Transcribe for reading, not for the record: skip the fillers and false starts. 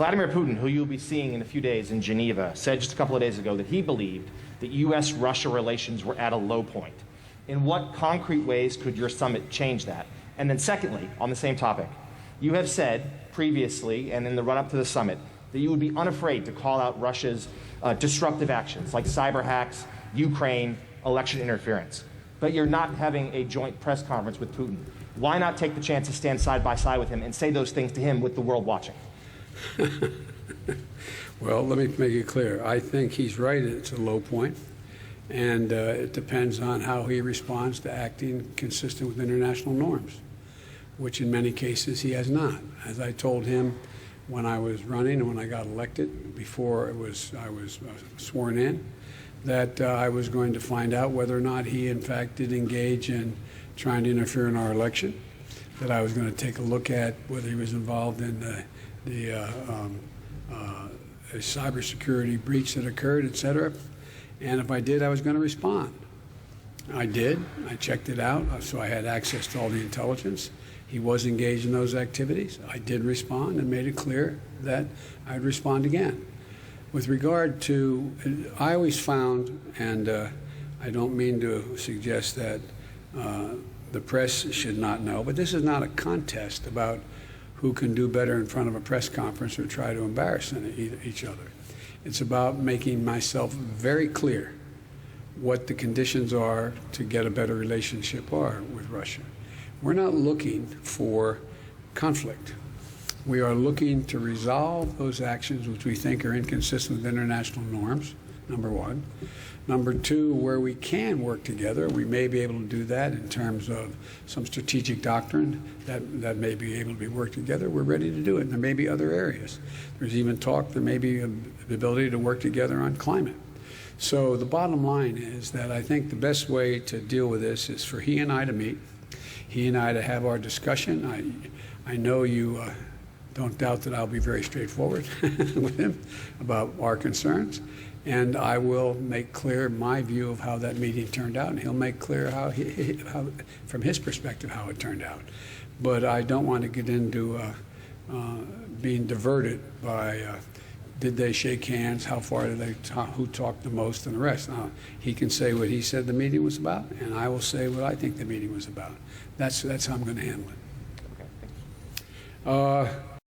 Vladimir Putin, who you'll be seeing in a few days in Geneva, said just a couple of days ago that he believed that U.S.-Russia relations were at a low point. In what concrete ways could your summit change that? And then secondly, on the same topic, you have said previously and in the run-up to the summit that you would be unafraid to call out Russia's disruptive actions like cyber hacks, Ukraine, election interference. But you're not having a joint press conference with Putin. Why not take the chance to stand side by side with him and say those things to him with the world watching? Well, let me make it clear. I think he's right. It's a low point, and it depends on how he responds to acting consistent with international norms, which in many cases he has not. As I told him when I was running and when I got elected, before I was sworn in, that I was going to find out whether or not he, in fact, did engage in trying to interfere in our election, that I was going to take a look at whether he was involved in a cybersecurity breach that occurred, et cetera. And if I did, I was going to respond. I did. I checked it out, so I had access to all the intelligence. He was engaged in those activities. I did respond and made it clear that I'd respond again. With regard to, I always found, and I don't mean to suggest that the press should not know, but this is not a contest about who can do better in front of a press conference or try to embarrass each other. It's about making myself very clear what the conditions are to get a better relationship with Russia. We're not looking for conflict. We are looking to resolve those actions which we think are inconsistent with international norms, number one. Number two, where we can work together, we may be able to do that in terms of some strategic doctrine that may be able to be worked together. We're ready to do it. There may be other areas. There's even talk there may be the ability to work together on climate. So the bottom line is that I think the best way to deal with this is for he and I to meet, he and I to have our discussion. I know you don't doubt that I'll be very straightforward with him about our concerns. And I will make clear my view of how that meeting turned out, and he'll make clear how from his perspective, how it turned out. But I don't want to get into being diverted by did they shake hands, how far did they talk, who talked the most, and the rest. He can say what he said the meeting was about, and I will say what I think the meeting was about. That's how I'm going to handle it. Okay, thank you.